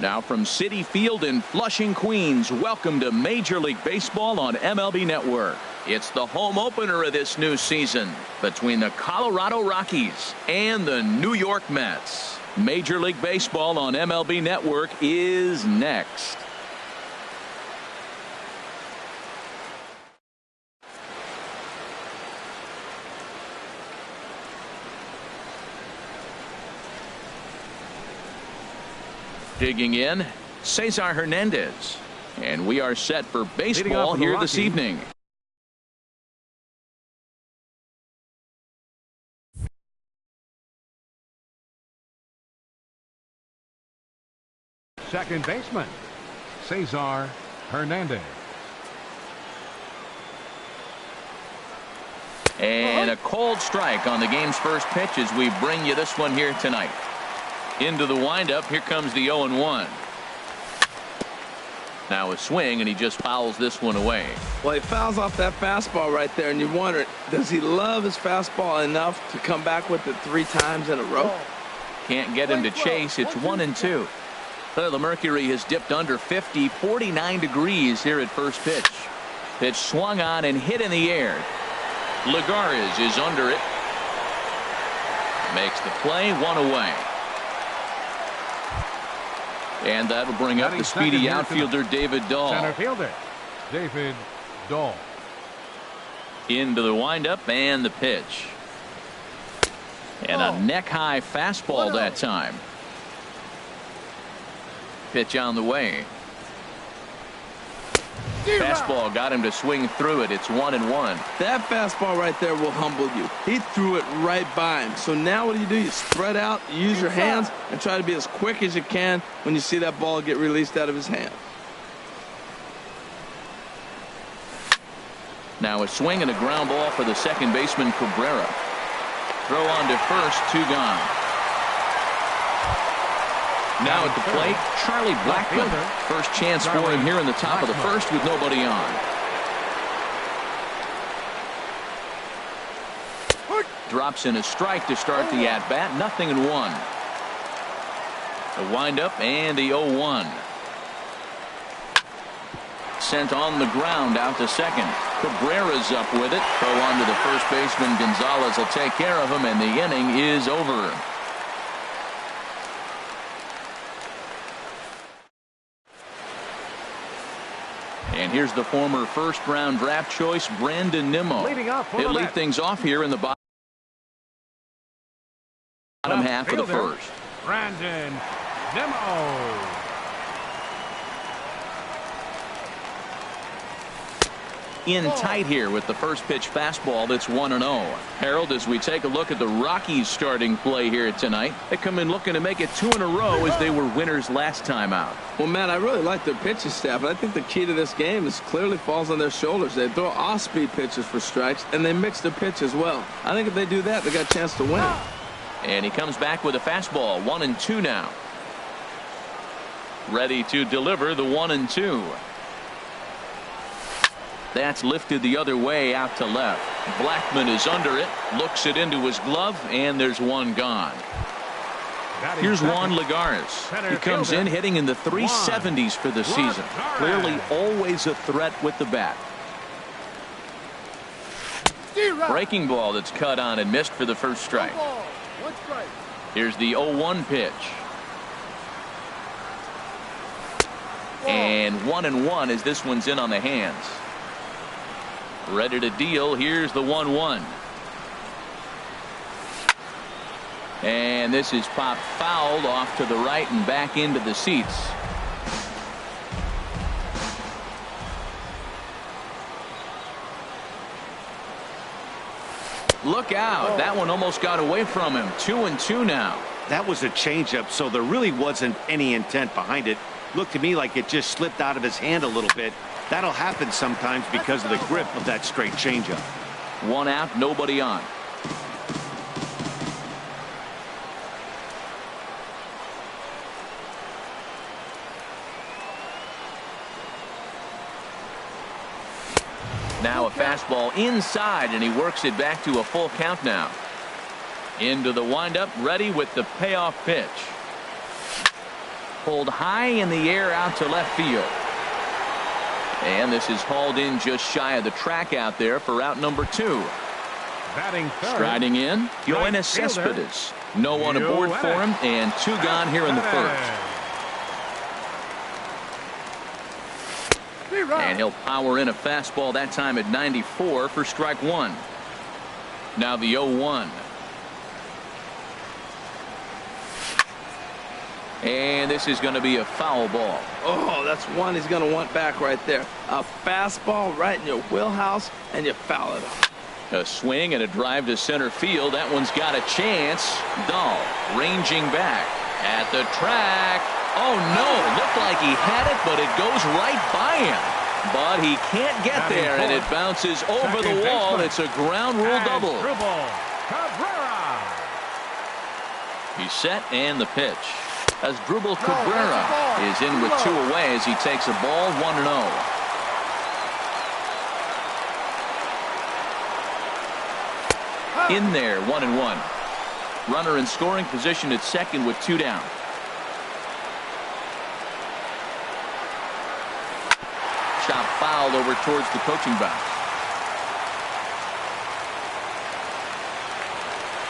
Now from Citi Field in Flushing, Queens, welcome to Major League Baseball on MLB Network. It's the home opener of this new season between the Colorado Rockies and the New York Mets. Major League Baseball on MLB Network is next. Digging in, Cesar Hernandez. And we are set for baseball here this evening. Second baseman, Cesar Hernandez. And a cold strike on the game's first pitch as we bring you this one here tonight. Into the windup, here comes the 0-1. Now a swing, and he just fouls this one away. Well, he fouls off that fastball right there, and you wonder, does he love his fastball enough to come back with it 3 times in a row? Can't get him to chase. It's 1-2. So the mercury has dipped under 50, 49 degrees here at first pitch. Pitch swung on and hit in the air. Lagares is under it. Makes the play, 1 away. And that'll bring up the speedy outfielder David Dahl. Center fielder David Dahl. Into the windup and the pitch. And a neck-high fastball that time. Pitch on the way. Fastball got him to swing through it. It's 1-1. That fastball right there will humble you. He threw it right by him. So now what do? You spread out, you use your hands, and try to be as quick as you can when you see that ball get released out of his hand. Now a swing and a ground ball for the second baseman Cabrera. Throw on to first, 2 gone. Now at the plate, Charlie Blackmon. First chance for him here in the top of the first with nobody on. Drops in a strike to start the at-bat. 0-1. The windup and the 0-1. Sent on the ground out to second. Cabrera's up with it. Throw on to the first baseman. Gonzalez will take care of him, and the inning is over. And here's the former first-round draft choice, Brandon Nimmo. He'll lead things off here in the bottom half of the first. Brandon Nimmo. In tight here with the first pitch fastball that's 1-0. Harold, as we take a look at the Rockies starting play here tonight, they come in looking to make it 2 in a row as they were winners last time out. Well, Matt, I really like their pitching staff, and I think the key to this game is clearly falls on their shoulders. They throw off-speed pitches for strikes, and they mix their pitch as well. I think if they do that, they got a chance to win. And he comes back with a fastball, 1-2 now. Ready to deliver the 1-2. That's lifted the other way out to left. Blackmon is under it, looks it into his glove, and there's 1 gone. Here's Juan Lagares. He comes in hitting in the 370s for the season. Clearly always a threat with the bat. Breaking ball that's cut on and missed for the first strike. Here's the 0-1 pitch. And 1-1 as this one's in on the hands. Ready to deal. Here's the 1-1. And this is popped fouled off to the right and back into the seats. Look out. That one almost got away from him. 2-2 now. That was a changeup, so there really wasn't any intent behind it. Looked to me like it just slipped out of his hand a little bit. That'll happen sometimes because of the grip of that straight changeup. 1 out, nobody on. Now a fastball inside, and he works it back to a full count now. Into the windup, ready with the payoff pitch. pulled high in the air out to left field. And this is hauled in just shy of the track out there for out number 2. Batting third. Striding in, Yoenis Cespedes. No one aboard for him, and 2 gone here in the first. And he'll power in a fastball that time at 94 for strike 1. Now the 0-1. And this is going to be a foul ball. Oh, that's one he's going to want back right there. A fastball right in your wheelhouse, and you foul it off. A swing and a drive to center field. That one's got a chance. Dahl ranging back at the track. Oh, no. Looked like he had it, but it goes right by him. But he can't get there, and it bounces over the wall. It's a ground rule double. He's set, and the pitch. As Drupal Cabrera is in with 2 away as he takes a ball 1-0. In there, 1-1. Runner in scoring position at second with 2 down. Shot fouled over towards the coaching box.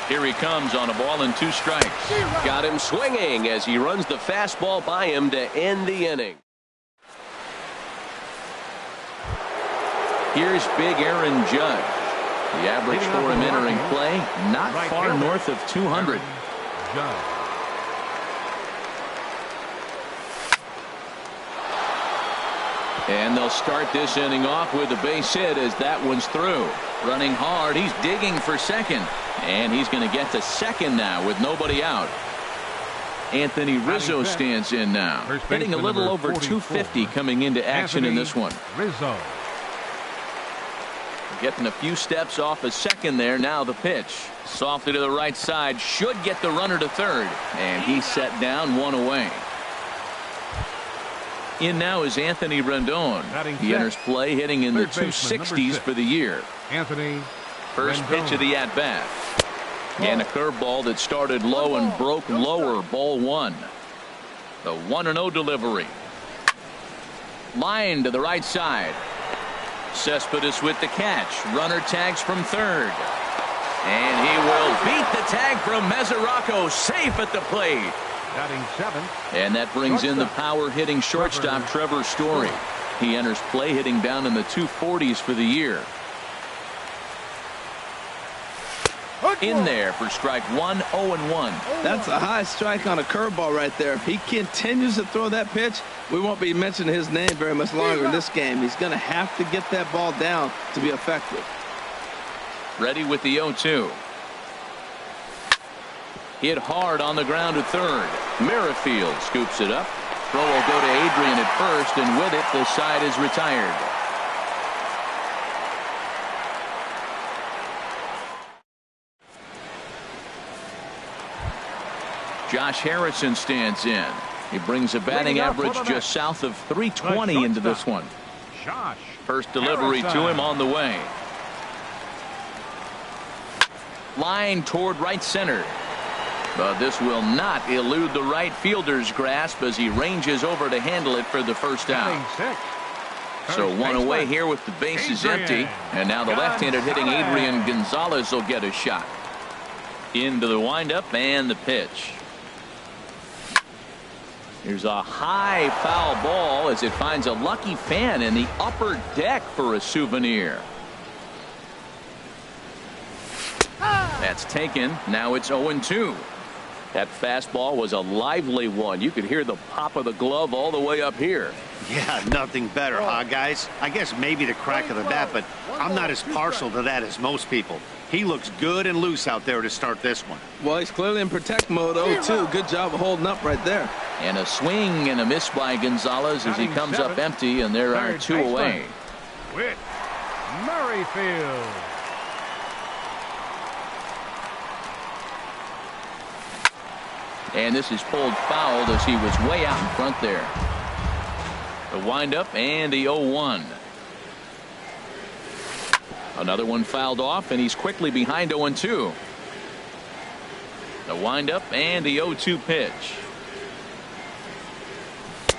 Here he comes on a ball and 2 strikes. Got him swinging as he runs the fastball by him to end the inning. Here's big Aaron Judge. The average for him entering play, not far north of 200. And they'll start this inning off with a base hit as that one's through. Running hard, he's digging for second. And he's going to get to second now with nobody out. Anthony Rizzo stands in now, hitting a little over 250 coming into action in this one. Rizzo. Getting a few steps off a second there. Now the pitch. Softly to the right side. Should get the runner to third. And he's set down 1 away. In now is Anthony Rendon. He enters play hitting in the 260s for the year. Anthony. First pitch of the at-bat. And a curveball that started low and broke lower. Ball 1. The 1-0 delivery. Line to the right side. Cespedes with the catch. Runner tags from third. And he will beat the tag from Mesoraco. Safe at the plate. Batting 7th. And that brings in the power hitting shortstop Trevor Story. He enters play hitting down in the 240s for the year. In there for strike 1, 0-1. That's a high strike on a curveball right there. If he continues to throw that pitch, we won't be mentioning his name very much longer in this game. He's going to have to get that ball down to be effective. Ready with the 0-2. Hit hard on the ground to third. Merrifield scoops it up. Throw will go to Adrian at first, and with it, the side is retired. Josh Harrison stands in. He brings a batting average just south of 320 into this one. First delivery to him on the way. Line toward right center. But this will not elude the right fielder's grasp as he ranges over to handle it for the first out. So 1 away here with the bases empty. And now the left-handed hitting Adrian Gonzalez will get a shot. Into the windup and the pitch. Here's a high foul ball as it finds a lucky fan in the upper deck for a souvenir. That's taken. Now it's 0-2. That fastball was a lively one. You could hear the pop of the glove all the way up here. Yeah, nothing better, huh, guys? I guess maybe the crack of the bat, but I'm not as partial to that as most people. He looks good and loose out there to start this one. Well, he's clearly in protect mode. 0-2. Good job of holding up right there. And a swing and a miss by Gonzalez as he comes up empty, and there are 2 away. With Merrifield. And this is pulled fouled as he was way out in front there. The windup and the 0-1. Another one fouled off, and he's quickly behind 0-2. The windup and the 0-2 pitch.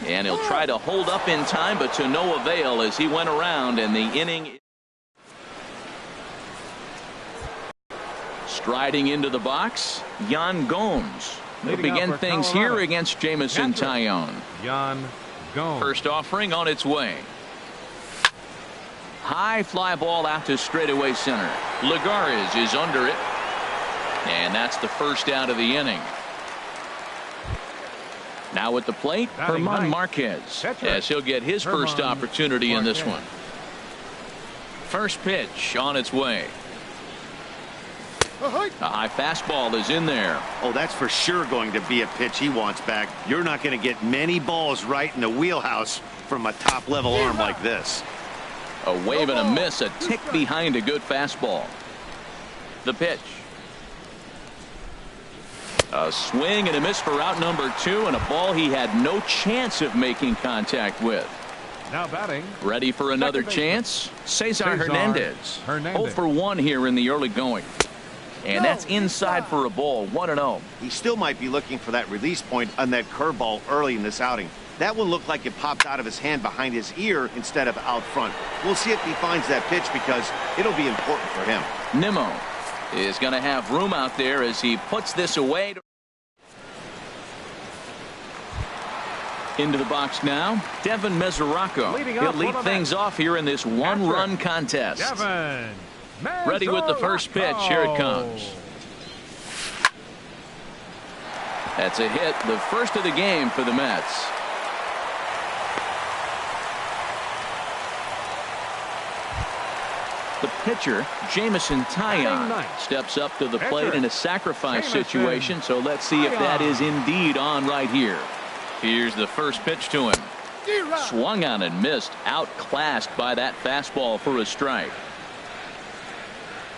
And he'll try to hold up in time, but to no avail as he went around, and the inning. Striding into the box, Yan Gomes. They'll begin things here against Jameson Taillon. Yan Gomes. First offering on its way. High fly ball out to straightaway center. Lagares is under it. And that's the first out of the inning. Now at the plate, German Marquez, as he'll get his first opportunity in this one. First pitch on its way. A high fastball is in there. Oh, that's for sure going to be a pitch he wants back. You're not going to get many balls right in the wheelhouse from a top-level arm like this. A wave and a miss, a tick behind a good fastball. The pitch. A swing and a miss for out number 2, and a ball he had no chance of making contact with. Now batting. Ready for another chance? Cesar Hernandez. 0 for 1 here in the early going. And that's inside for a ball, 1-0. He still might be looking for that release point on that curveball early in this outing. That one looked like it popped out of his hand behind his ear instead of out front. We'll see if he finds that pitch because it'll be important for him. Nimmo is going to have room out there as he puts this away. Into the box now, Devin Mesoraco. He'll lead things off here in this one-run contest. Ready with the first pitch. Here it comes. That's a hit, the first of the game for the Mets. The pitcher, Jameson Taillon, steps up to the plate in a sacrifice situation, so let's see if that is indeed on right here. Here's the first pitch to him. Swung on and missed, outclassed by that fastball for a strike.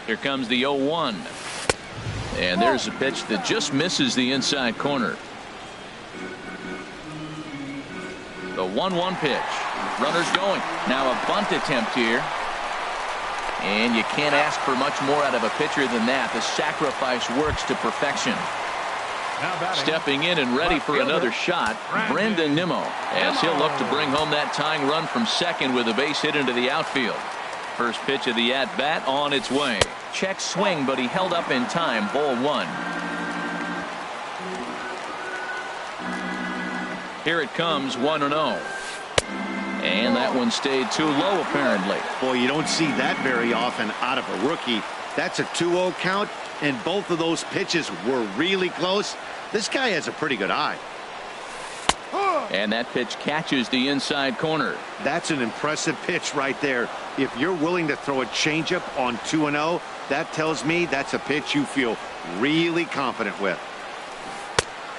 Here comes the 0-1. And there's a pitch that just misses the inside corner. The 1-1 pitch. Runners going. Now a bunt attempt here. And you can't ask for much more out of a pitcher than that. The sacrifice works to perfection. Stepping in and ready for another shot, Brandon Nimmo, as he'll look to bring home that tying run from second with a base hit into the outfield. First pitch of the at-bat on its way. Check swing, but he held up in time. Ball 1. Here it comes, 1-0. And that one stayed too low, apparently. Boy, you don't see that very often out of a rookie. That's a 2-0 count, and both of those pitches were really close. This guy has a pretty good eye. And that pitch catches the inside corner. That's an impressive pitch right there. If you're willing to throw a changeup on 2-0, that tells me that's a pitch you feel really confident with.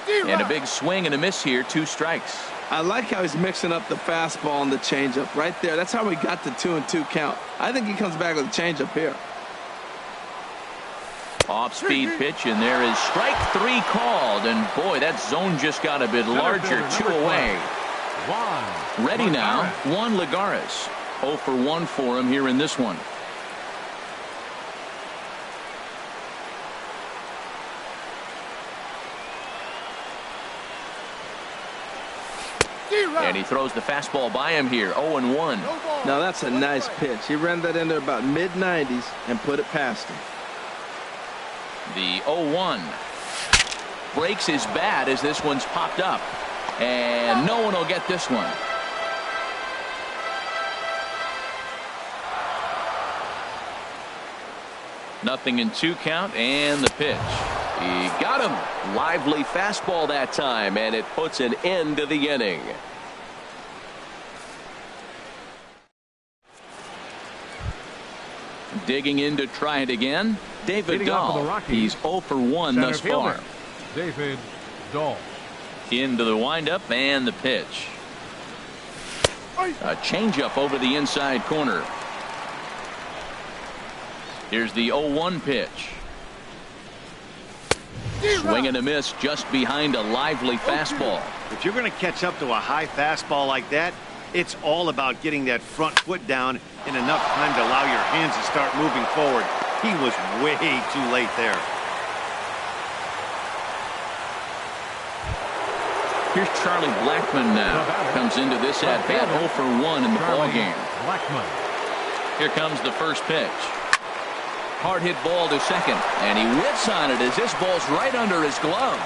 And a big swing and a miss here, 2 strikes. I like how he's mixing up the fastball and the changeup right there. That's how we got the 2-2 count. I think he comes back with a changeup here. Off-speed pitch, and there is strike 3 called. And boy, that zone just got a bit larger. 2 away. Ready now, Juan Lagares. 0 for 1 for him here in this one. And he throws the fastball by him here. 0-1. Now that's a nice pitch. He ran that into about mid-90s and put it past him. The 0-1 breaks his bat as this one's popped up, and no one will get this one. Nothing in 2 count, and the pitch. He got him. Lively fastball that time, and it puts an end to the inning. Digging in to try it again, David Dahl. He's 0 for 1 thus far. David Dahl. Into the windup and the pitch. A changeup over the inside corner. Here's the 0-1 pitch. Swing and a miss just behind a lively fastball. If you're going to catch up to a high fastball like that, it's all about getting that front foot down in enough time to allow your hands to start moving forward. He was way too late there. Here's Charlie Blackmon now. Comes into this at-bat 0 for 1 in the ballgame. Blackmon. Here comes the first pitch. Hard hit ball to second, and he whips on it as this ball's right under his glove.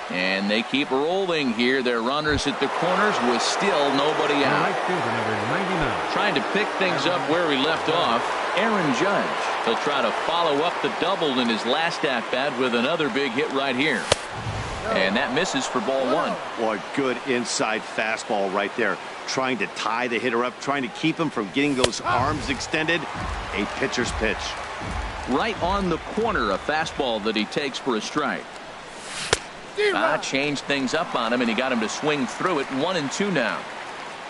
And they keep rolling here. Their runners at the corners with still nobody out. Right fielder, number 99. Trying to pick things up where he left off, Aaron Judge. He'll try to follow up the double in his last at-bat with another big hit right here. And that misses for ball 1. Boy, good inside fastball right there. Trying to tie the hitter up, trying to keep him from getting those arms extended. A pitcher's pitch. Right on the corner, a fastball that he takes for a strike. Changed things up on him, and he got him to swing through it. 1-2 now.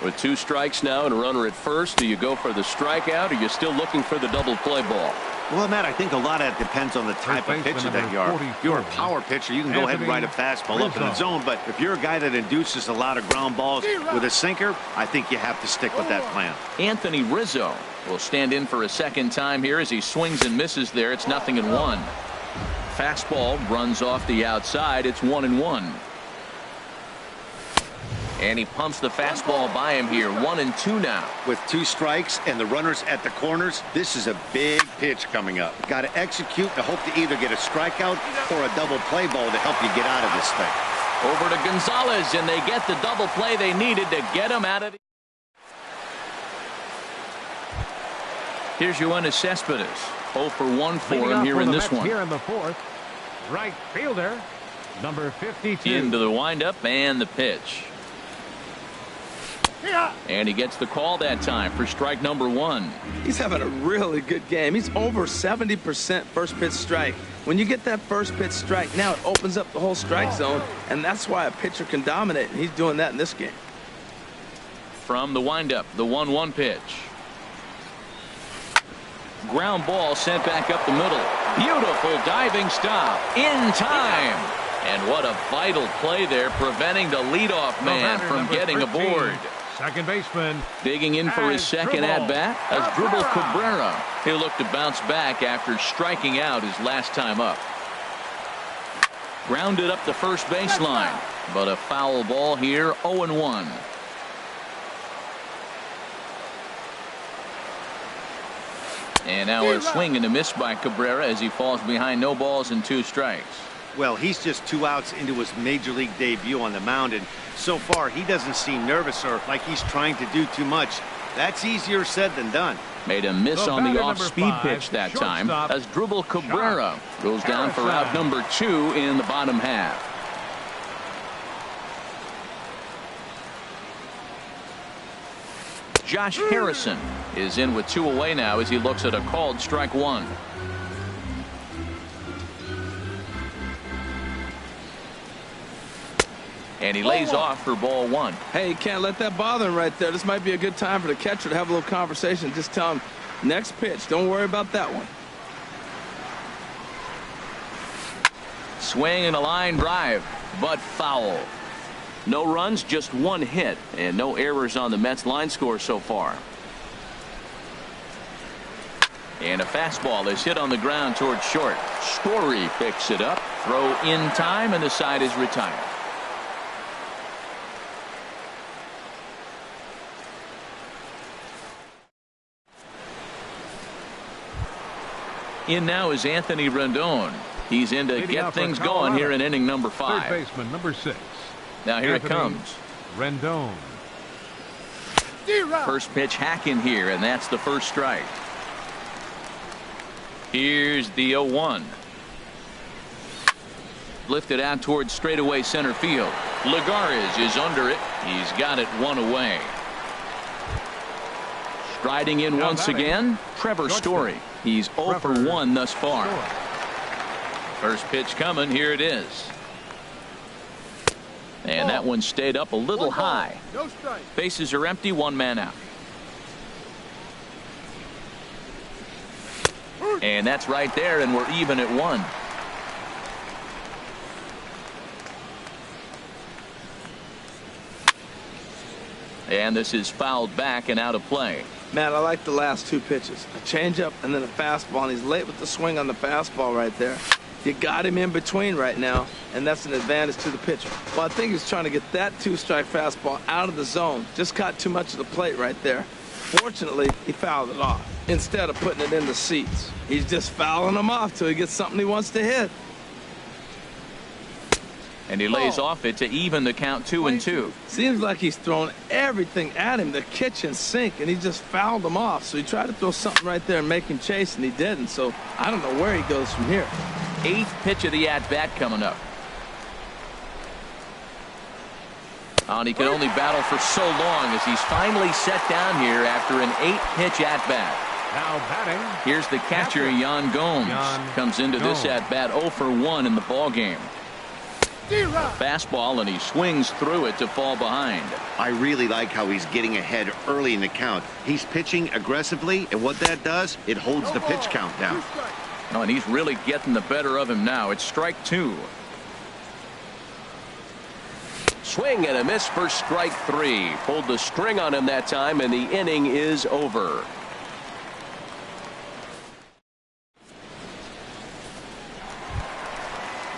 With 2 strikes now and a runner at first, do you go for the strikeout, or are you still looking for the double play ball? Well, Matt, I think a lot of that depends on the type of pitcher that you are. If you're a power pitcher, you can go ahead and ride a fastball up in the zone. But if you're a guy that induces a lot of ground balls with a sinker, I think you have to stick with that plan. Anthony Rizzo will stand in for a second time here as he swings and misses there. It's 0-1. Fastball runs off the outside. It's 1-1. And he pumps the fastball by him here. 1-2 now. With 2 strikes and the runners at the corners, this is a big pitch coming up. Got to execute to hope to either get a strikeout or a double play ball to help you get out of this thing. Over to Gonzalez, and they get the double play they needed to get him out of the... Here's Yoenis Cespedes. 0 for 1 for him here in this one. Here in the 4th, right fielder, number 52. Into the windup and the pitch. And he gets the call that time for strike number 1. He's having a really good game. He's over 70% first pitch strike. When you get that first pitch strike, now it opens up the whole strike zone, and that's why a pitcher can dominate, and he's doing that in this game. From the windup, the 1-1 pitch. Ground ball sent back up the middle. Beautiful diving stop in time. And what a vital play there, preventing the leadoff man from getting aboard. Second baseman. Digging in for his second at-bat as Asdrubal Cabrera. He'll look to bounce back after striking out his last time up. Grounded up the first baseline, but a foul ball here, 0-1. And now a swing and a miss by Cabrera as he falls behind no balls and 2 strikes. Well, he's just 2 outs into his major league debut on the mound, and so far he doesn't seem nervous or like he's trying to do too much. That's easier said than done. Made a miss on the off-speed pitch that time as Asdrubal Cabrera goes down for out number 2 in the bottom half. Josh Harrison is in with 2 away now as he looks at a called strike 1. And he lays off for ball 1. Hey, you can't let that bother him right there. This might be a good time for the catcher to have a little conversation. Just tell him, next pitch, don't worry about that one. Swing and a line drive, but foul. No runs, just 1 hit, and no errors on the Mets line score so far. And a fastball is hit on the ground towards short. Story picks it up. Throw in time, and the side is retired. In now is Anthony Rendon. He's in to get things going here in inning number 5. Third baseman, number 6. Now here it comes. Rendon. First pitch hack in here, and that's the first strike. Here's the 0-1. Lifted out towards straightaway center field. Lagares is under it. He's got it 1 away. Striding in once again, Trevor Story. He's 0 for 1 thus far. First pitch coming. Here it is. And that one stayed up a little high. Bases are empty. 1 man out. And that's right there, and we're even at 1. And this is fouled back and out of play. Matt, I like the last 2 pitches. A changeup and then a fastball, and he's late with the swing on the fastball right there. You got him in between right now, and that's an advantage to the pitcher. Well, I think he's trying to get that two-strike fastball out of the zone. Just caught too much of the plate right there. Fortunately, he fouled it off instead of putting it in the seats. He's just fouling them off till he gets something he wants to hit. And he lays off it to even the count 2-2. Seems like he's thrown everything at him, the kitchen sink, and he just fouled them off. So he tried to throw something right there and make him chase, and he didn't. So I don't know where he goes from here. 8th pitch of the at-bat coming up. And he can only battle for so long as he's finally set down here after an 8-pitch at-bat. Now batting. Here's the catcher, Yan Gomes. Comes into this at-bat 0 for 1 in the ballgame. Fastball, and he swings through it to fall behind. I really like how he's getting ahead early in the count. He's pitching aggressively, and what that does, it holds the pitch count down. Oh, and he's really getting the better of him now. It's strike 2. Swing and a miss for strike 3. Pulled the string on him that time, and the inning is over.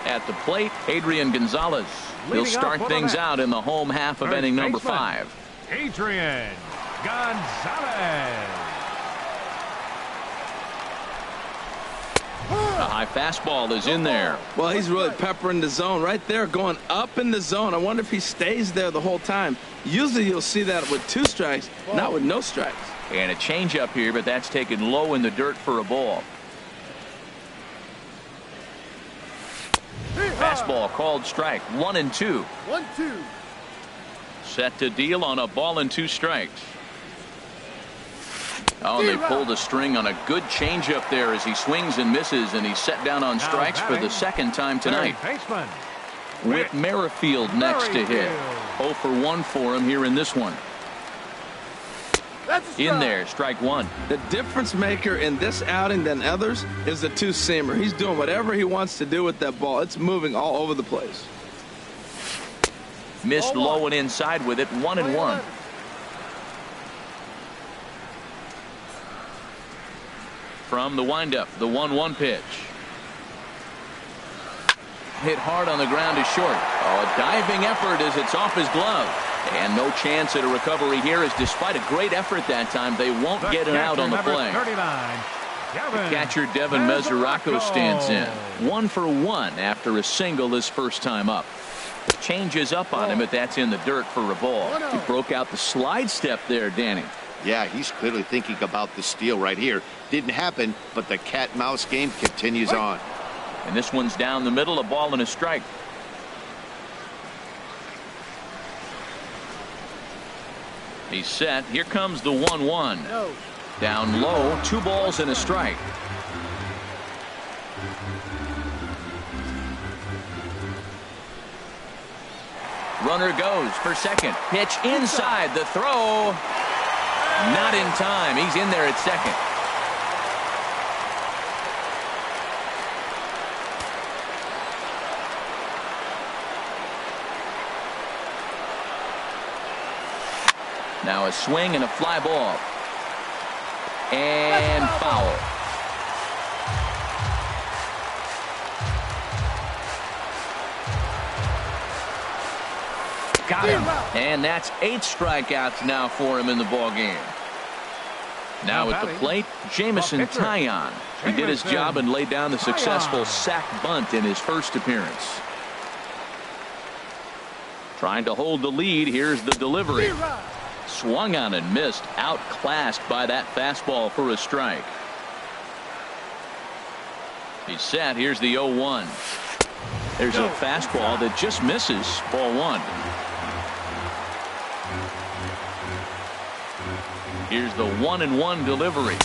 At the plate, Adrian Gonzalez. He'll start things out in the home half of inning number 5. Adrian Gonzalez. A high fastball is in there. Well, he's really peppering the zone right there, going up in the zone. I wonder if he stays there the whole time. Usually you'll see that with 2 strikes, not with no strikes. And a changeup here, but that's taken low in the dirt for a ball. Fastball called strike. 1-2. 1-2. Set to deal on a ball and 2 strikes. Oh, and they pulled a string on a good changeup there as he swings and misses, and he's set down on strikes for the 2nd time tonight. Whit Merrifield next to hit. 0 for 1 for him here in this one. In there, strike 1. The difference maker in this outing than others is the 2-seamer. He's doing whatever he wants to do with that ball. It's moving all over the place. Missed low and inside with it. 1-1. From the windup, the 1-1 pitch. Hit hard on the ground is short. Oh, a diving effort as it's off his glove. And no chance at a recovery here, as despite a great effort that time, they won't get it out on the play. The catcher, Devin Mesoraco, stands in. 1 for 1 after a single his first time up. Changes up on him, but that's in the dirt for a ball. He broke out the slide step there, Danny. Yeah, he's clearly thinking about the steal right here. Didn't happen, but the cat-mouse game continues on. And this one's down the middle, a ball and a strike. He's set. Here comes the 1-1. Down low, 2 balls and a strike. Runner goes for second. Pitch inside. The throw. Not in time. He's in there at second. Now a swing and a fly ball. And foul. Got him. And that's 8 strikeouts now for him in the ball game. Now at the plate, Jamison Taillon. He did his job and laid down the successful sac bunt in his first appearance. Trying to hold the lead. Here's the delivery. Swung on and missed. Outclassed by that fastball for a strike. He's set. Here's the 0-1. There's a fastball that just misses. Ball 1. Here's the 1-1 delivery.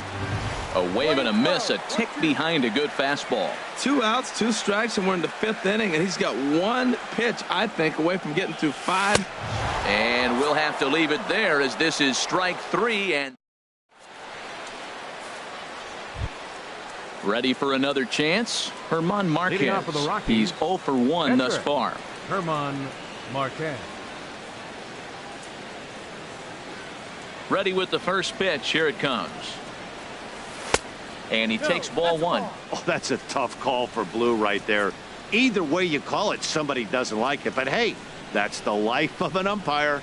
A wave and a miss, a tick behind a good fastball. 2 outs, 2 strikes, and we're in the 5th inning, and he's got 1 pitch, I think, away from getting through 5. And we'll have to leave it there, as this is strike 3. And ready for another chance? German Marquez. He's 0 for 1 thus far. German Marquez. Ready with the first pitch. Here it comes. And he takes ball one. Oh, that's a tough call for Blue right there. Either way you call it, somebody doesn't like it. But hey, that's the life of an umpire.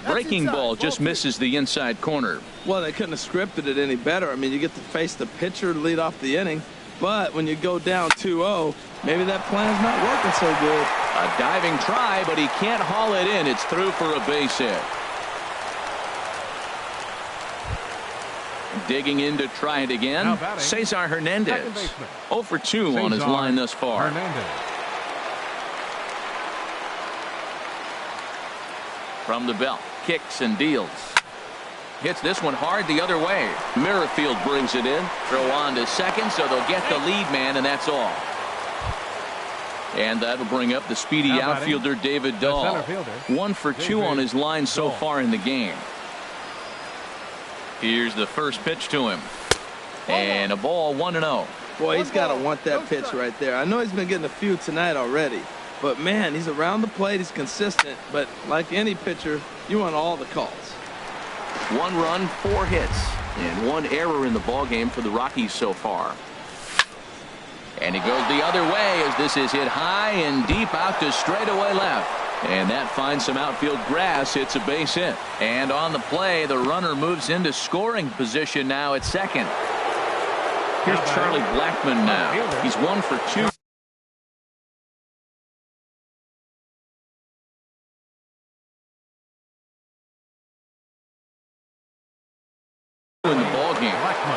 Breaking ball just misses the inside corner. Well, they couldn't have scripted it any better. I mean, you get to face the pitcher to lead off the inning. But when you go down 2-0, maybe that plan's not working so good. A diving try, but he can't haul it in. It's through for a base hit. Digging in to try it again. Cesar Hernandez. 0 for 2 on his line thus far. From the belt, kicks and deals. Hits this one hard the other way. Merrifield brings it in. Throw on to second, so they'll get the lead man, and that's all. And that'll bring up the speedy outfielder David Dahl. 1 for 2 on his line so far in the game. Here's the first pitch to him. And a ball, 1-0. Boy, he's got to want that pitch right there. I know he's been getting a few tonight already. But, man, he's around the plate. He's consistent. But like any pitcher, you want all the calls. 1 run, 4 hits, and 1 error in the ballgame for the Rockies so far. And he goes the other way as this is hit high and deep out to straightaway left. And that finds some outfield grass. It's a base hit. And on the play, the runner moves into scoring position now at second. Here's Charlie Blackmon now. He's 1 for 2. In the ballgame.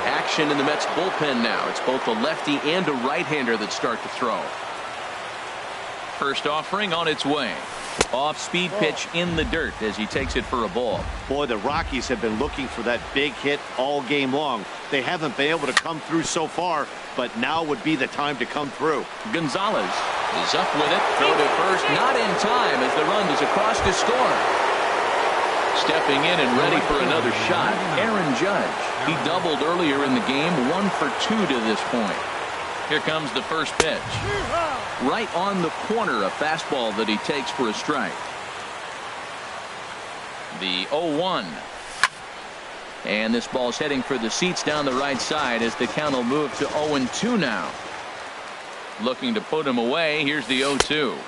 Action in the Mets bullpen now. It's both a lefty and a right-hander that start to throw. First offering on its way. Off-speed pitch in the dirt as he takes it for a ball. Boy, the Rockies have been looking for that big hit all game long. They haven't been able to come through so far, but now would be the time to come through. Gonzalez is up with it. Throw to first, not in time as the run is across to score. Stepping in and ready for another shot, Aaron Judge. He doubled earlier in the game, 1 for 2 to this point. Here comes the first pitch. Right on the corner, a fastball that he takes for a strike. The 0-1. And this ball's heading for the seats down the right side as the count will move to 0-2 now. Looking to put him away. Here's the 0-2.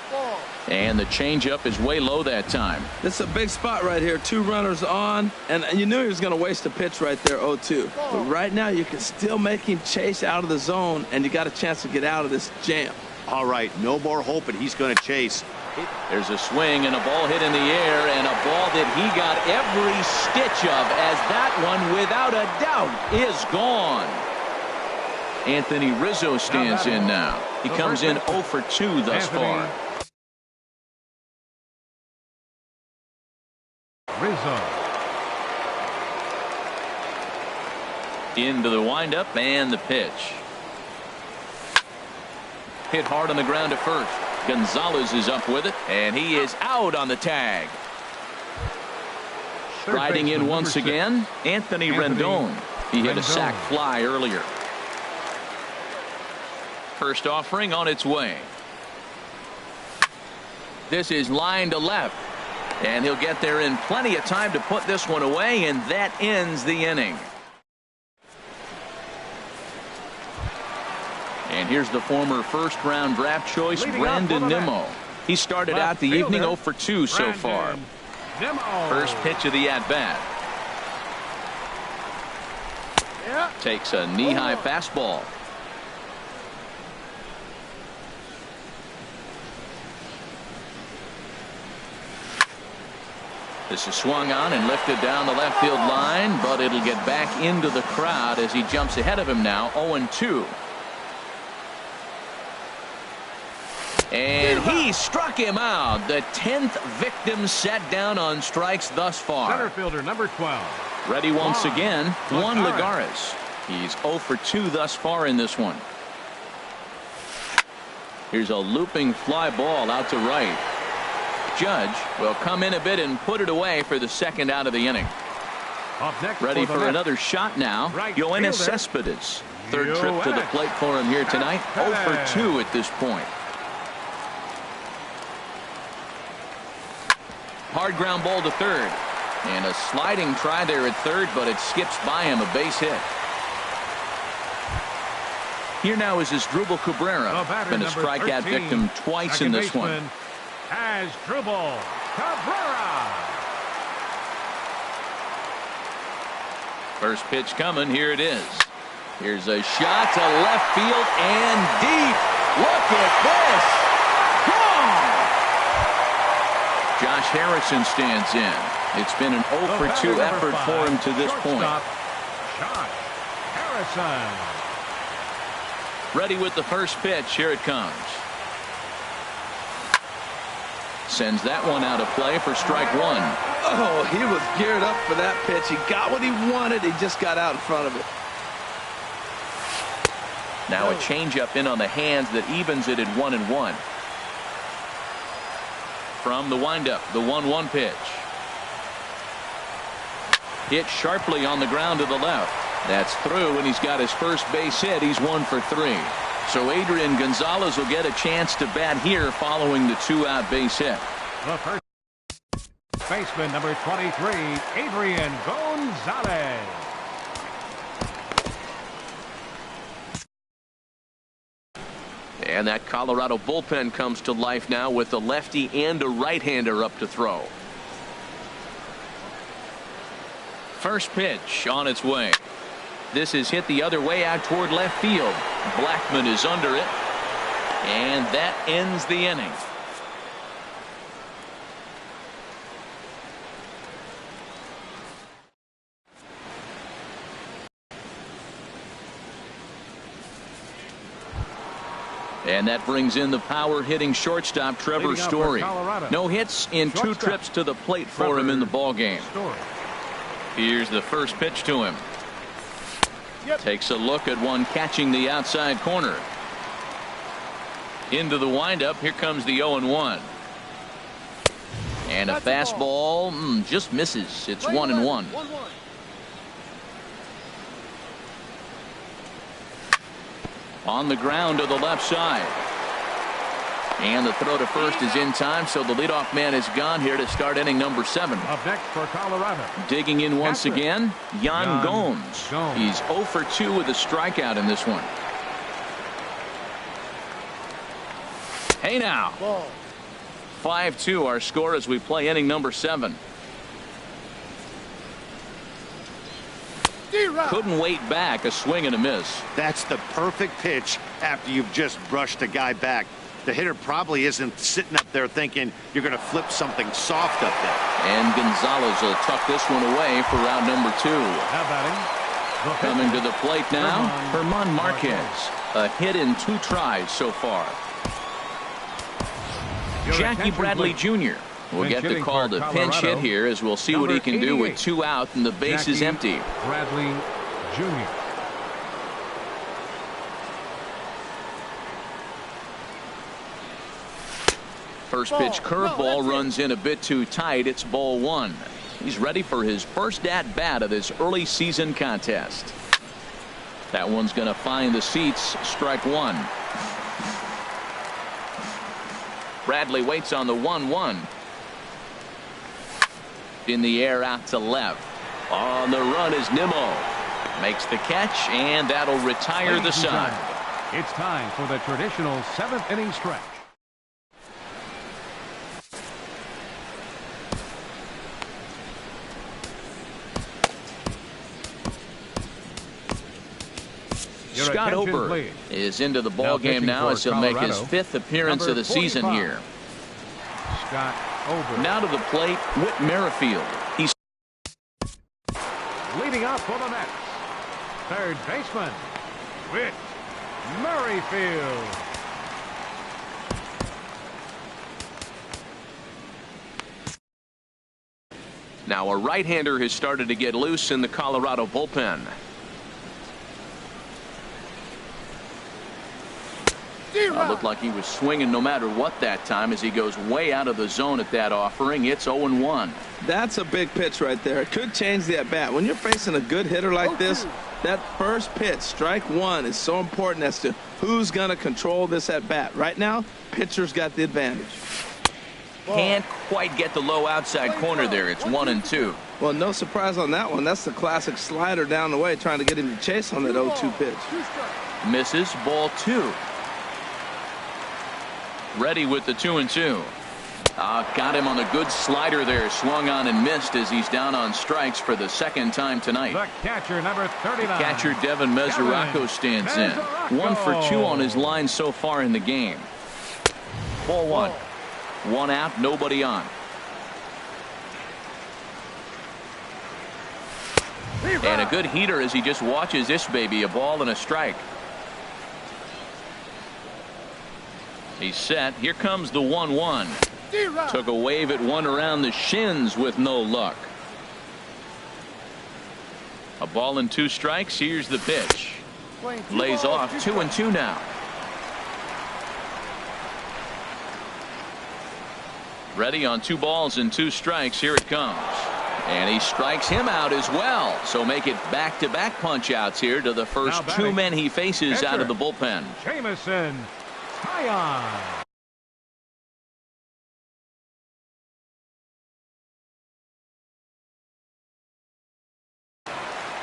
And the changeup is way low that time. This is a big spot right here. 2 runners on, and you knew he was going to waste a pitch right there, 0-2. But right now you can still make him chase out of the zone, and you got a chance to get out of this jam. All right, no more hoping he's going to chase. There's a swing and a ball hit in the air, and a ball that he got every stitch of, as that one, without a doubt, is gone. Anthony Rizzo stands in now. He comes in 0 for 2 thus far. Rizzo. Into the windup and the pitch. Hit hard on the ground to first. Gonzalez is up with it, and he is out on the tag. Striding in once again, Anthony Rendon. He hit a sac fly earlier. First offering on its way. This is line to left. And he'll get there in plenty of time to put this one away, and that ends the inning. And here's the former first-round draft choice, Brandon Nimmo. He started out the evening 0 for 2 so far. First pitch of the at-bat. Takes a knee-high fastball. This is swung on and lifted down the left field line, but it'll get back into the crowd as he jumps ahead of him now, 0-2. And he struck him out. The 10th victim set down on strikes thus far. Center fielder number 12. Ready once again, Juan Lagares. He's 0 for 2 thus far in this one. Here's a looping fly ball out to right. Judge will come in a bit and put it away for the second out of the inning. Ready for another shot now. Yoenis Cespedes. Third trip to the plate for him here tonight. 0 for 2 at this point. Hard ground ball to third. And a sliding try there at third, but it skips by him, a base hit. Here now is Asdrubal Cabrera. Been a strikeout victim twice in this one. Asdrubal Cabrera. First pitch coming. Here it is. Here's a shot to left field and deep. Look at this. Gone. Josh Harrison stands in. It's been an 0 for 2 effort for him to this point. Josh Harrison. Ready with the first pitch. Here it comes. Sends that one out of play for strike one. Oh, he was geared up for that pitch. He got what he wanted. He just got out in front of it. Now a changeup in on the hands that evens it at 1-1. From the windup, the 1-1 pitch. Hit sharply on the ground to the left. That's through, and he's got his first base hit. He's 1 for 3. So Adrian Gonzalez will get a chance to bat here following the 2-out base hit. The first baseman, number 23, Adrian Gonzalez. And that Colorado bullpen comes to life now with a lefty and a right-hander up to throw. First pitch on its way. This is hit the other way out toward left field. Blackman is under it. And that ends the inning. And that brings in the power hitting shortstop Trevor Story. No hits in 2 trips to the plate for him in the ballgame. Here's the first pitch to him. Takes a look at one catching the outside corner. Into the windup. Here comes the 0-1. And a fastball just misses. It's 1-1. On the ground to the left side. And the throw to first is in time, so the leadoff man is gone here to start inning number 7. Up next for Colorado. Digging in once again, Yan Gomes. He's 0 for 2 with a strikeout in this one. Hey now. 5-2 our score as we play inning number 7. Couldn't wait back. A swing and a miss. That's the perfect pitch after you've just brushed a guy back. The hitter probably isn't sitting up there thinking you're going to flip something soft up there. And Gonzalez will tuck this one away for round number 2. Coming to the plate now, Herman Marquez. A hit in 2 tries so far. Jackie Bradley Jr. will get the call to pinch hit here, as we'll see what he can do with 2 out and the base is empty. Bradley Jr. First pitch curveball runs in a bit too tight. It's ball 1. He's ready for his first at bat of this early season contest. That one's going to find the seats. Strike 1. Bradley waits on the 1-1. In the air out to left. On the run is Nimmo. Makes the catch, and that'll retire the side. It's time for the traditional 7th inning stretch. Scott Ober is into the ball game now as he'll make his 5th appearance of the season here. Scott Ober. Now to the plate, Whit Merrifield. He's leading up for the Mets. Third baseman, Whit Merrifield. Now a right-hander has started to get loose in the Colorado bullpen. Looked like he was swinging no matter what that time as he goes way out of the zone at that offering. It's 0-1. That's a big pitch right there. It could change the at-bat. When you're facing a good hitter like this, that first pitch, strike 1, is so important as to who's going to control this at-bat. Right now, pitcher's got the advantage. Can't quite get the low outside corner there. It's 1-2. Well, no surprise on that one. That's the classic slider down the way, trying to get him to chase on that 0-2 pitch. Misses. Ball 2. Ready with the 2-2. Got him on a good slider there. Swung on and missed as he's down on strikes for the second time tonight. The catcher, number 39. Catcher Devin Mesoraco stands in. 1 for 2 on his line so far in the game. Ball 1. 1 out, nobody on. And a good heater as he just watches this baby. A ball and a strike. He's set. Here comes the 1-1. Took a wave at one around the shins with no luck. A ball and 2 strikes. Here's the pitch. Lays off. 2-2 now. Ready on 2 balls and 2 strikes. Here it comes. And he strikes him out as well. So make it back-to-back punch-outs here to the first 2 men he faces out of the bullpen. Jamison Tyon.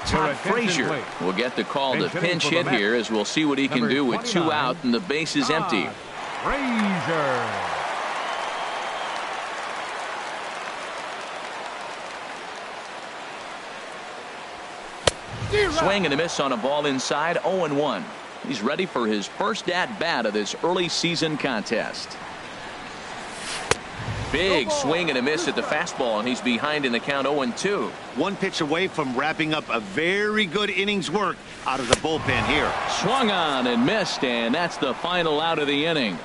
Todd Frazier will get the call to pinch hit here, as we'll see what he can do with 2 out and the base is empty. Frazier. Swing and a miss on a ball inside. 0-1. He's ready for his first at-bat of this early season contest. Big swing and a miss at the fastball, and he's behind in the count. 0-2. 1 pitch away from wrapping up a very good innings work out of the bullpen here. Swung on and missed, and that's the final out of the inning.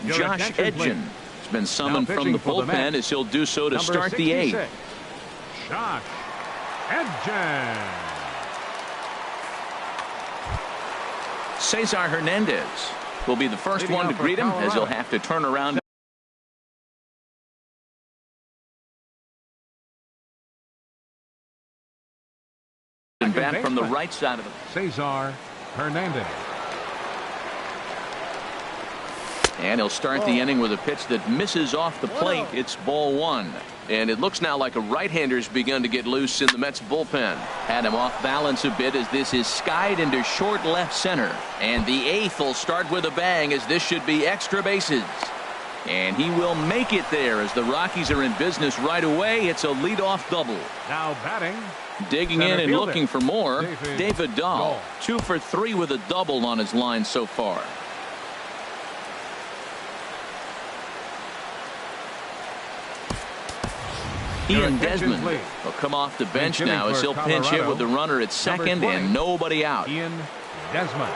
Josh Edgen has been summoned from the bullpen as he'll do so to start the 8th. Josh Edgen. Cesar Hernandez will be the first one to greet him, as he'll have to turn around. And bat from the right side of the. Cesar Hernandez. And he'll start the inning with a pitch that misses off the plate. It's ball 1. And it looks now like a right-hander's begun to get loose in the Mets bullpen. Had him off balance a bit as this is skied into short left center. And the 8th will start with a bang, as this should be extra bases. And he will make it there as the Rockies are in business right away. It's a leadoff double. Now batting. Digging in and looking for more. David Dahl. Dahl. 2 for 3 with a double on his line so far. Ian Desmond will come off the bench now as he'll pinch hit with the runner at second and nobody out. Ian Desmond.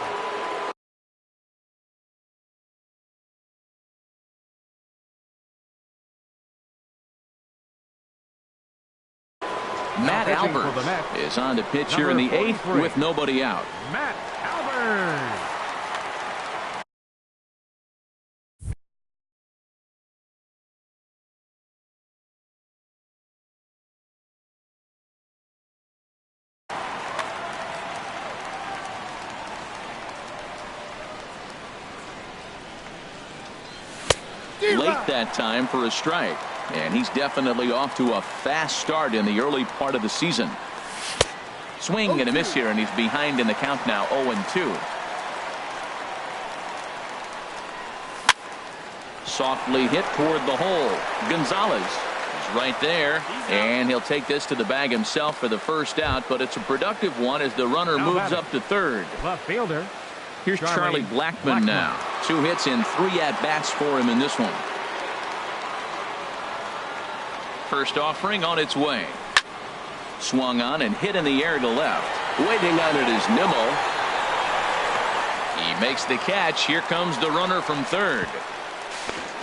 Matt Albert is on to pitch here in the 8th with nobody out. Matt Albert. Late that time for a strike, and he's definitely off to a fast start in the early part of the season. Swing and a miss here, and he's behind in the count now. 0-2. Softly hit toward the hole. Gonzalez is right there, and he'll take this to the bag himself for the first out, but it's a productive one as the runner moves up to third. Left fielder. Here's Charlie Blackmon now. 2 hits and 3 at-bats for him in this one. First offering on its way. Swung on and hit in the air to left. Waiting on it is Nimmo. He makes the catch. Here comes the runner from third.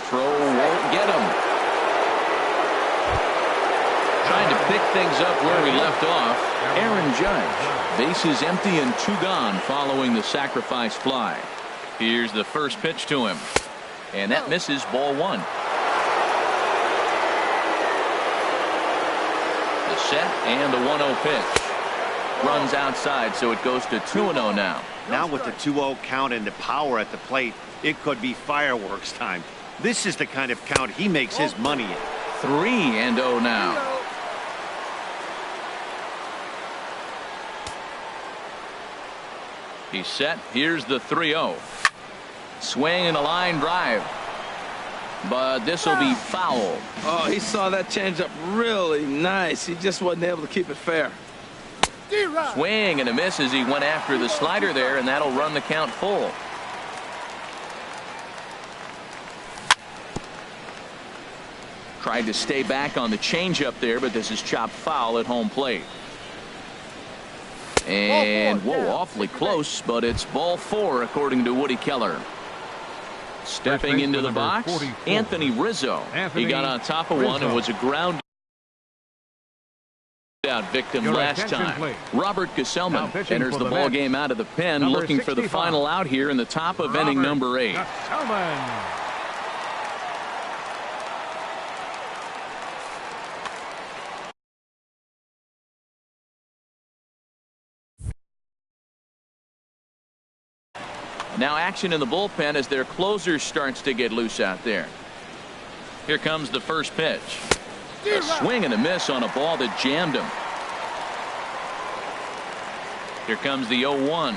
Throw won't get him. Trying to pick things up where he left off. Aaron Judge. Bases empty and 2 gone following the sacrifice fly. Here's the first pitch to him. And that misses. Ball 1. The set and the 1-0 pitch. Runs outside, so it goes to 2-0 now. Now with the 2-0 count and the power at the plate, it could be fireworks time. This is the kind of count he makes his money in. 3-0 now. He's set. Here's the 3-0. Swing and a line drive. But this will be foul. Oh, he saw that changeup really nice. He just wasn't able to keep it fair. Swing and a miss as he went after the slider there, and that'll run the count full. Tried to stay back on the changeup there, but this is chopped foul at home plate. And whoa, awfully close, but it's ball 4 according to Woody Keller. Stepping into the box, 44. Anthony Rizzo. He got on top of one and was a ground out victim last time. Please. Robert Gesellman enters the ball game out of the pen, looking 65. For the final out here in the top of inning number 8. Now action in the bullpen as their closer starts to get loose out there. Here comes the first pitch. A swing and a miss on a ball that jammed him. Here comes the 0-1.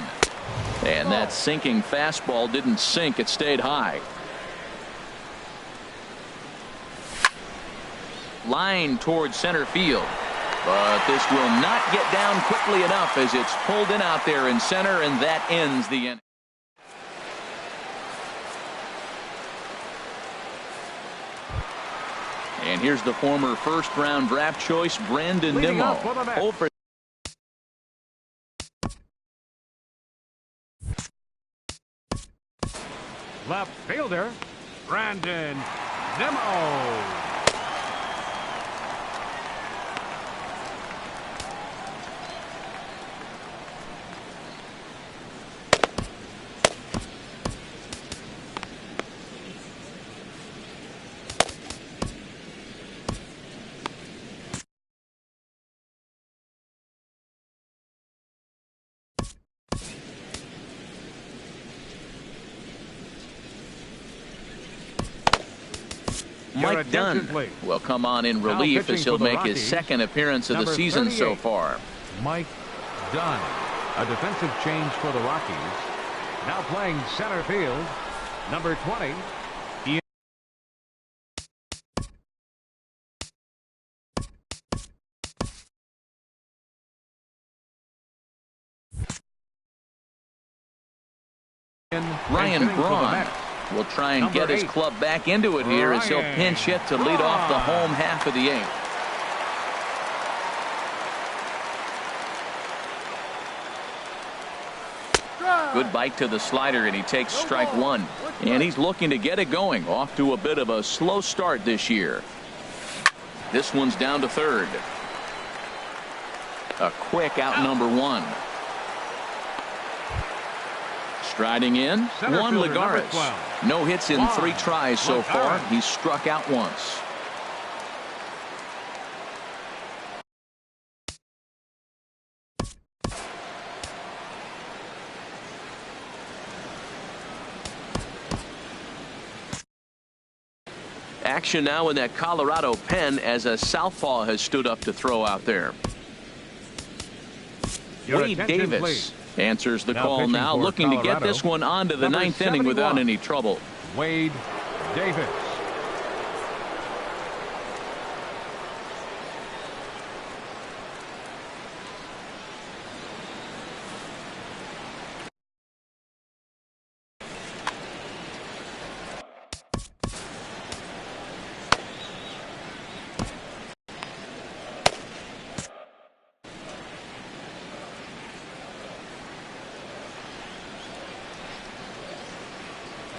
And that sinking fastball didn't sink. It stayed high. Line towards center field. But this will not get down quickly enough as it's pulled in out there in center, and that ends the inning. And here's the former first-round draft choice, Brandon Nimmo. Over. Left fielder, Brandon Nimmo. Mike Dunn will come on in relief as he'll make his second appearance of the season so far. Mike Dunn, a defensive change for the Rockies. Now playing center field, number 20. Ryan Braun will try and get his club back into it here as he'll pinch hit to lead off the home half of the 8th. Good bite to the slider, and he takes strike 1. And he's looking to get it going. Off to a bit of a slow start this year. This one's down to third. A quick out number 1. Striding in, Juan Lagares. No hits in 3 tries so far. He's struck out once. Action now in that Colorado pen as a southpaw has stood up to throw out there. Wade Davis. Please. Answers the call now, looking to get this one onto the 9th inning without any trouble. Wade Davis.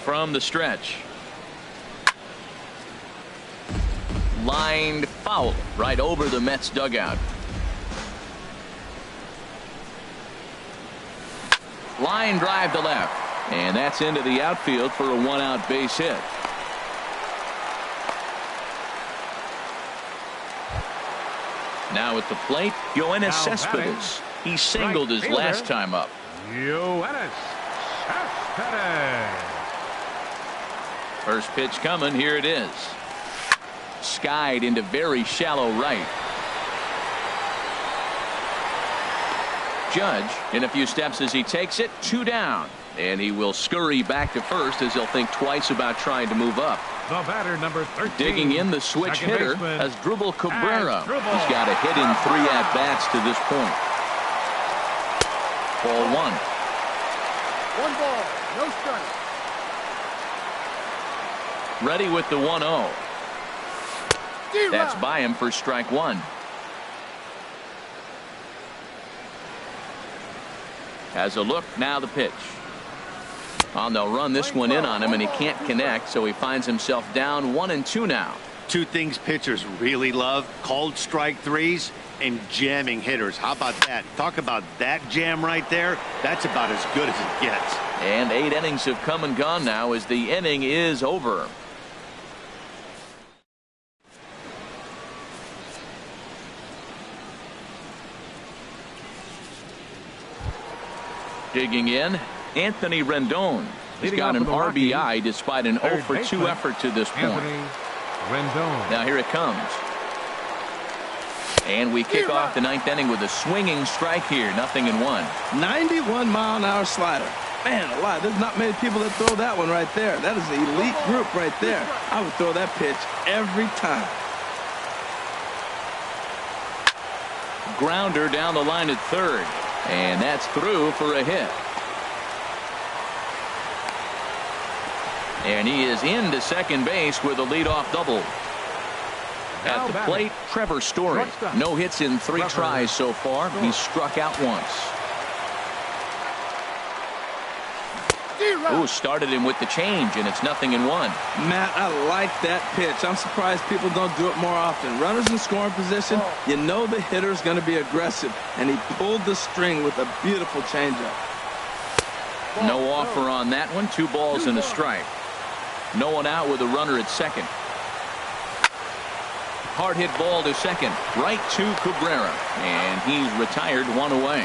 From the stretch. Lined foul right over the Mets dugout. Line drive to left. And that's into the outfield for a 1-out base hit. Now at the plate, Yoenis Cespedes. He singled his last time up. First pitch coming. Here it is. Skied into very shallow right. Judge in a few steps as he takes it. 2 down. And he will scurry back to first as he'll think twice about trying to move up. The batter, number 13. Digging in the switch Second hitter baseman, as Dribble Cabrera. Asdrubal. He's got a hit in 3 at-bats to this point. Ball 1. 1 ball, no strike. Ready with the 1-0. That's by him for strike 1. Has a look. Now the pitch. Well, they'll run this one in on him, and he can't connect, so he finds himself down 1-2 now. 2 things pitchers really love: called strike threes and jamming hitters. How about that? Talk about that jam right there. That's about as good as it gets. And 8 innings have come and gone now as the inning is over. Digging in, Anthony Rendon. He's Leading got off an for the RBI Rockies, despite an 0 for 2 baseman, effort to this point. Anthony Rendon. Now here it comes. And we kick off the 9th inning with a swinging strike here. 0-1. 91-mile-an-hour slider. Man alive, there's not many people that throw that one right there. That is an elite group right there. I would throw that pitch every time. Grounder down the line at third. And that's through for a hit. And he is into second base with a leadoff double. At the plate, Trevor Story. No hits in 3 tries so far. He's struck out once. Ooh, started him with the change, and it's 0-1. Matt, I like that pitch. I'm surprised people don't do it more often. Runners in scoring position, you know the hitter's going to be aggressive, and he pulled the string with a beautiful changeup. No offer on that one. 2 balls and a strike. No one out with a runner at second. Hard hit ball to second. Right to Cabrera. And he's retired 1 away.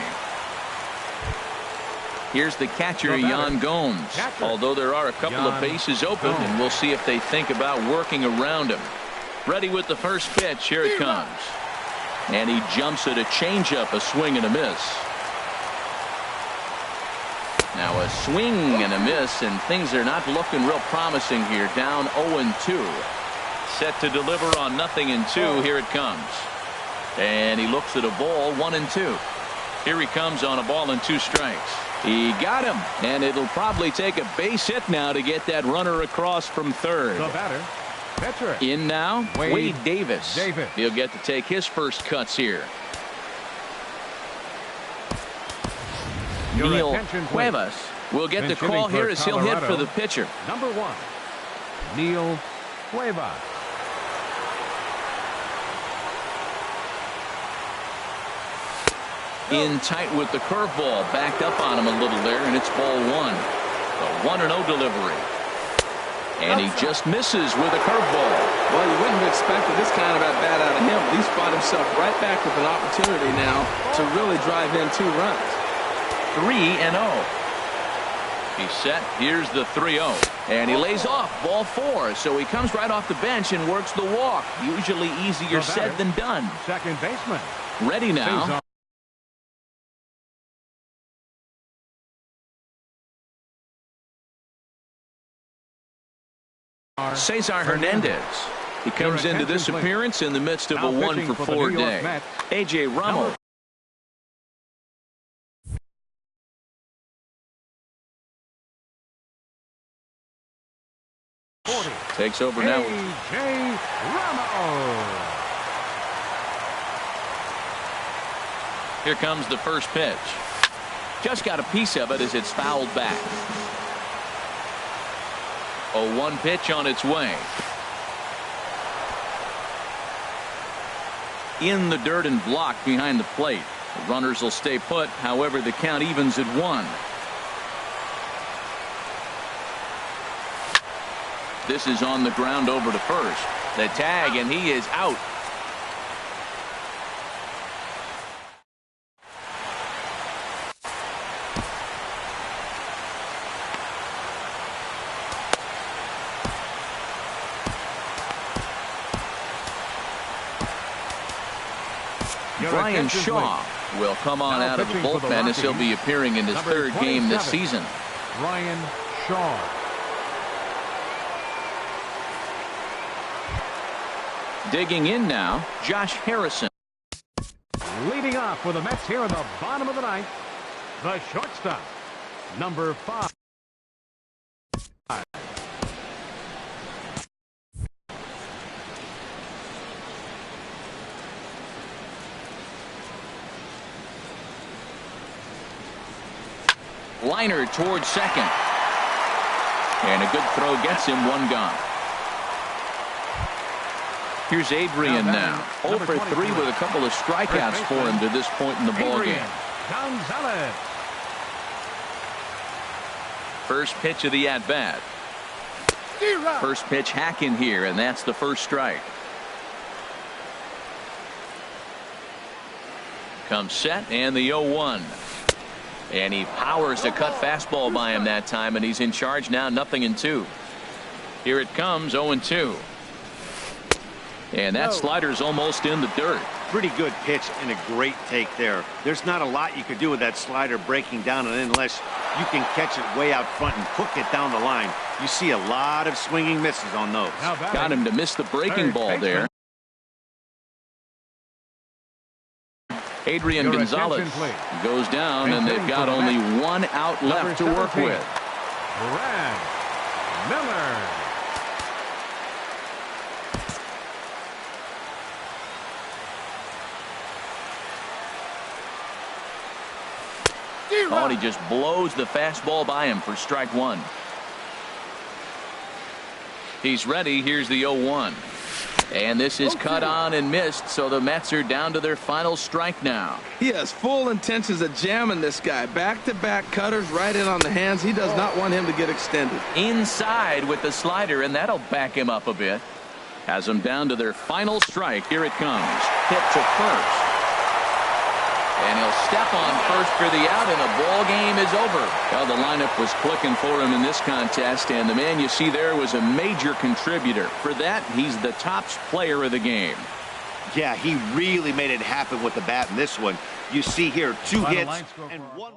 Here's the catcher, Yan Gomes. Although there are a couple of bases open, and we'll see if they think about working around him. Ready with the first pitch. Here it comes. And he jumps at a changeup, a swing and a miss. Now a swing and a miss, and things are not looking real promising here. Down 0-2. Set to deliver on 0-2. Here it comes. And he looks at a ball. 1-2. Here he comes on a ball and 2 strikes. He got him, and it'll probably take a base hit now to get that runner across from third. The batter, pitcher. In now, Wade Davis. Davis. He'll get to take his first cuts here. Your Neil attention, please. Cuevas will get the Pinch call hitting here for as he'll hit for Colorado. the pitcher. Number 1, Neil Cuevas. In tight with the curveball, backed up on him a little there, and it's ball 1. The 1-0 delivery. And he just misses with a curveball. Well, you wouldn't have expected this kind of at-bat out of him, but he's fought himself right back with an opportunity now to really drive in 2 runs. 3-0. He's set. Here's the 3-0. And he lays off ball 4. So he comes right off the bench and works the walk. Usually easier said than done. Second baseman. Ready now. Cesar Hernandez. He comes into this appearance in the midst of a 1-for-4 day. A.J. Ramos. Takes over now. A.J. Ramos. Here comes the first pitch. Just got a piece of it as it's fouled back. A 1 pitch on its way. In the dirt and blocked behind the plate. The runners will stay put. However, the count evens at 1. This is on the ground over to first. The tag, and he is out. Brian Shaw will come on out of the bullpen as he'll be appearing in his third game this season. Brian Shaw. Digging in now, Josh Harrison. Leading off for the Mets here in the bottom of the ninth, the shortstop, number 5. Liner towards second. And a good throw gets him one gone. Here's Adrian now. 0 for 3 with a couple of strikeouts for him to this point in the ballgame. Gonzalez. First pitch of the at-bat. First pitch hacking here, and that's the first strike. Comes set, and the 0-1. And he powers a cut fastball by him that time, and he's in charge now, 0-2. Here it comes, 0-2. And that slider's almost in the dirt. Pretty good pitch and a great take there. There's not a lot you could do with that slider breaking down, and unless you can catch it way out front and hook it down the line, you see a lot of swinging misses on those. Got him to miss the breaking ball there. Adrian Gonzalez goes down, and they've got only one out left to work with. Brad Miller. Oh, and he just blows the fastball by him for strike one. He's ready. Here's the 0-1. And this is cut on and missed, so the Mets are down to their final strike now. He has full intentions of jamming this guy. Back-to-back cutters right in on the hands. He does not want him to get extended. Inside with the slider, and that'll back him up a bit. Has them down to their final strike. Here it comes. Hit to first. And he'll step on first for the out, and the ball game is over. Well, the lineup was clicking for him in this contest, and the man you see there was a major contributor. For that, he's the top player of the game. Yeah, he really made it happen with the bat in this one. You see here 2 hits and 1.